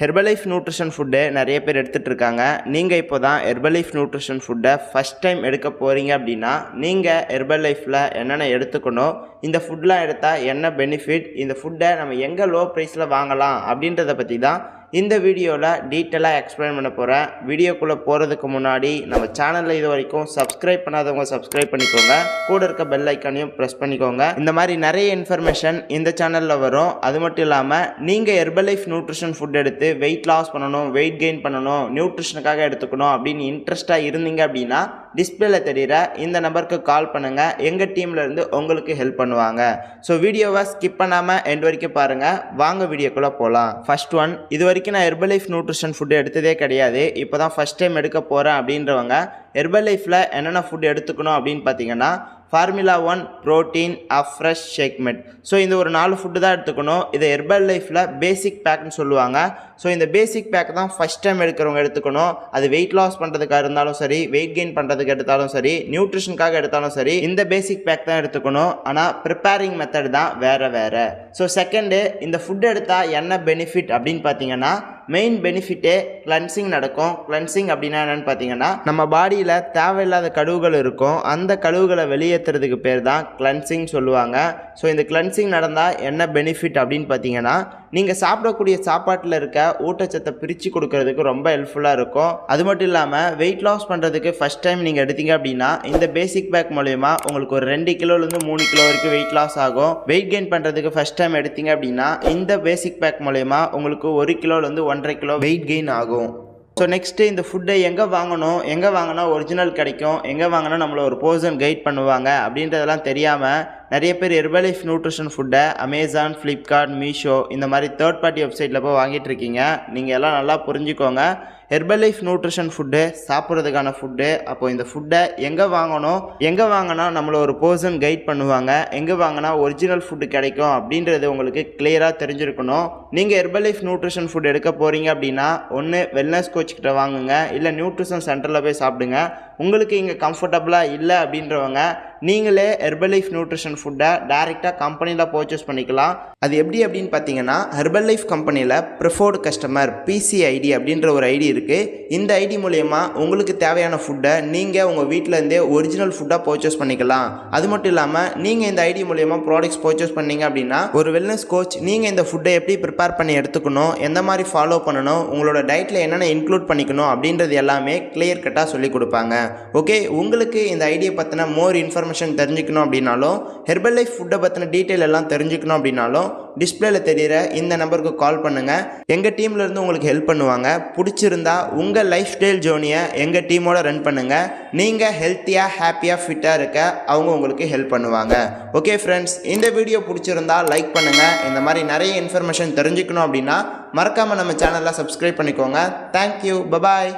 Herbalife nutrition food நிறைய பேர் எடுத்துகிட்டு இருக்காங்க. நீங்கள் இப்போ தான் ஹெர்பலைஃப் நியூட்ரிஷன் ஃபுட்டை ஃபஸ்ட் டைம் எடுக்க போகிறீங்க அப்படின்னா நீங்கள் ஹெர்பலைஃப்பில் என்னென்ன எடுத்துக்கணும், இந்த ஃபுட்லாம் எடுத்தால் என்ன பெனிஃபிட், இந்த ஃபுட்டை நம்ம எங்கே லோ ப்ரைஸில் வாங்கலாம் அப்படின்றத பற்றி தான் இந்த வீடியோவில் டீட்டெயிலாக எக்ஸ்பிளைன் பண்ண போகிறேன். வீடியோக்குள்ளே போகிறதுக்கு முன்னாடி நம்ம சேனலில் இது வரைக்கும் சப்ஸ்கிரைப் பண்ணாதவங்க சப்ஸ்கிரைப் பண்ணிக்கோங்க, கூட இருக்க பெல் ஐக்கானையும் ப்ரெஸ் பண்ணிக்கோங்க. இந்த மாதிரி நிறைய இன்ஃபர்மேஷன் இந்த சேனலில் வரும். அது மட்டும் இல்லாமல் நீங்கள் ஹெர்பலைஃப் நியூட்ரிஷன் ஃபுட் எடுத்து வெயிட் லாஸ் பண்ணணும், வெயிட் கெயின் பண்ணணும், நியூட்ரிஷனுக்காக எடுத்துக்கணும் அப்படின்னு இன்ட்ரெஸ்ட்டாக இருந்தீங்க அப்படின்னா டிஸ்பிளேல தெரிகிற இந்த நம்பருக்கு கால் பண்ணுங்கள். எங்கள் டீம்லேருந்து உங்களுக்கு ஹெல்ப் பண்ணுவாங்க. ஸோ வீடியோவை ஸ்கிப் பண்ணாமல் எண்ட் வரைக்கும் பாருங்கள். வாங்க வீடியோக்குள்ளே போகலாம். ஃபர்ஸ்ட் ஒன், இது வரைக்கும் நான் ஹெர்பலைஃப் நியூட்ரிஷன் ஃபுட் எடுத்ததே கிடையாது, இப்போ தான் ஃபஸ்ட் டைம் எடுக்க போகிறேன் அப்படின்றவங்க ஹெர்பலைஃப்பில் என்னென்ன ஃபுட் எடுத்துக்கணும் அப்படின்னு பார்த்தீங்கன்னா ஃபார்முலா 1 ப்ரோட்டீன் ஃப்ரெஷ் ஷேக்மெட். ஸோ இந்த ஒரு 4 ஃபுட்டு தான் எடுத்துக்கணும். இது ஹெர்பலைஃப்பில் பேசிக் பேக்னு சொல்லுவாங்க. ஸோ இந்த பேசிக் பேக் தான் ஃபஸ்ட் டைம் எடுக்கிறவங்க எடுத்துக்கணும். அது வெயிட் லாஸ் பண்ணுறதுக்காக இருந்தாலும் சரி, வெயிட் கெயின் பண்ணுறதுக்கு எடுத்தாலும் சரி, நியூட்ரிஷனுக்காக எடுத்தாலும் சரி, இந்த பேசிக் பேக் தான் எடுத்துக்கணும். ஆனால் ப்ரிப்பேரிங் மெத்தட் தான் வேறு. ஸோ செகண்டு, இந்த ஃபுட் எடுத்தால் என்ன பெனிஃபிட் அப்படின்னு பார்த்தீங்கன்னா மெயின் பெனிஃபிட்டே கிளன்சிங் நடக்கும். கிளன்சிங் அப்படின்னா என்னென்னு பார்த்தீங்கன்னா நம்ம பாடியில் தேவையில்லாத கழிவுகள் இருக்கும், அந்த கழிவுகளை வெளியேற்றுறதுக்கு பேர் தான் கிளன்சிங் சொல்லுவாங்க. ஸோ இந்த கிளன்சிங் நடந்தால் என்ன பெனிஃபிட் அப்படின்னு பார்த்தீங்கன்னா நீங்கள் சாப்பிடக்கூடிய சாப்பாட்டில் இருக்க ஊட்டச்சத்தை பிரித்து கொடுக்கறதுக்கு ரொம்ப ஹெல்ப்ஃபுல்லாக இருக்கும். அது மட்டும் இல்லாமல் வெயிட் லாஸ் பண்ணுறதுக்கு ஃபஸ்ட் டைம் நீங்கள் எடுத்தீங்க அப்படின்னா இந்த பேசிக் பேக் மூலயமா உங்களுக்கு ஒரு 2 கிலோலேருந்து 3 கிலோ வரைக்கும் வெயிட் லாஸ் ஆகும். வெயிட் கெயின் பண்ணுறதுக்கு ஃபஸ்ட் டைம் எடுத்தீங்க அப்படின்னா இந்த பேசிக் பேக் மூலயமா உங்களுக்கு 1 கிலோலேருந்து 1.5 கிலோ வெயிட் கெயின் ஆகும். ஸோ நெக்ஸ்ட்டு, இந்த ஃபுட்டை எங்கே வாங்கணும், எங்கே வாங்கினா ஒரிஜினல் கிடைக்கும், எங்கே வாங்கினா நம்மளை ஒரு பர்சன் கைட் பண்ணுவாங்க அப்படின்றதெல்லாம் தெரியாமல் நிறைய பேர் ஹெர்பலைஃப் நியூட்ரிஷன் ஃபுட்டை அமேசான், ஃப்ளிப்கார்ட், மீஷோ இந்த மாதிரி தேர்ட் பார்ட்டி வெப்சைட்டில் போய் வாங்கிட்டு இருக்கீங்க. நீங்கள் எல்லாம் நல்லா புரிஞ்சுக்கோங்க. ஹெர்பலைஃப் நியூட்ரிஷன் ஃபுட்டு சாப்பிட்றதுக்கான ஃபுட்டு. அப்போது இந்த ஃபுட்டை எங்கே வாங்கணும், எங்கே வாங்கினா நம்மளை ஒரு பர்சன் கைட் பண்ணுவாங்க, எங்கே வாங்கினா ஒரிஜினல் ஃபுட்டு கிடைக்கும் அப்படின்றது உங்களுக்கு கிளியராக தெரிஞ்சிருக்கணும். நீங்கள் ஹெர்பலைஃப் நியூட்ரிஷன் ஃபுட் எடுக்க போகிறீங்க அப்படின்னா ஒன்று வெல்னஸ் கோச் கிட்ட வாங்குங்க, இல்லை நியூட்ரிஷன் சென்டரில் போய் சாப்பிடுங்க. உங்களுக்கு இங்கே கம்ஃபர்டபுளாக இல்லை அப்படின்றவங்க நீங்களே ஹெர்பலைஃப் நியூட்ரிஷன் ஃபுட்டை டைரெக்டாக கம்பெனியில் பர்ச்சேஸ் பண்ணிக்கலாம். அது எப்படி அப்படின்னு பார்த்தீங்கன்னா ஹெர்பலைஃப் கம்பெனியில் ப்ரிஃபர்டு கஸ்டமர் PCID அப்படின்ற ஒரு ஐடி இருக்குது. இந்த ஐடி மூலயமா உங்களுக்கு தேவையான ஃபுட்டை நீங்கள் உங்கள் வீட்டிலேருந்தே ஒரிஜினல் ஃபுட்டாக பர்ச்சேஸ் பண்ணிக்கலாம். அது மட்டும் இல்லாமல் நீங்கள் இந்த ஐடி மூலயமா ப்ராடக்ட்ஸ் பர்ச்சேஸ் பண்ணீங்க அப்படின்னா ஒரு வெல்னஸ் கோச் நீங்கள் இந்த ஃபுட்டை எப்படி ப்ரிப்பேர் பண்ணி எடுத்துக்கணும், எந்த மாதிரி ஃபாலோ பண்ணணும், உங்களோட டயட்டில் என்னென்ன இன்க்ளூட் பண்ணிக்கணும் அப்படின்றது எல்லாமே கிளியர் கட்டாக சொல்லி கொடுப்பாங்க. ஓகே, உங்களுக்கு இந்த ஐடியா பற்றின மோர் இன்ஃபர்மேஷன் தெரிஞ்சுக்கணும் அப்படின்னாலும், ஹெர்பலைஃப் ஃபுட்டை பற்றின டீட்டெயில் எல்லாம் தெரிஞ்சுக்கணும் அப்படின்னாலும் டிஸ்பிளேல தெரிகிற இந்த நம்பருக்கு கால் பண்ணுங்கள். எங்கள் டீம்லேருந்து உங்களுக்கு ஹெல்ப் பண்ணுவாங்க. பிடிச்சிருந்தா உங்கள் லைஃப் ஸ்டைல் ஜேர்னியை எங்கள் டீமோட ரன் பண்ணுங்கள். நீங்கள் ஹெல்த்தியாக, ஹாப்பியாக, ஃபிட்டாக இருக்க அவங்க உங்களுக்கு ஹெல்ப் பண்ணுவாங்க. ஓகே ஃப்ரெண்ட்ஸ், இந்த வீடியோ பிடிச்சிருந்தா லைக் பண்ணுங்கள். இந்த மாதிரி நிறைய இன்ஃபர்மேஷன் தெரிஞ்சுக்கணும் அப்படின்னா மறக்காமல் நம்ம சேனலில் சப்ஸ்கிரைப் பண்ணிக்கோங்க. Thank you, bye bye.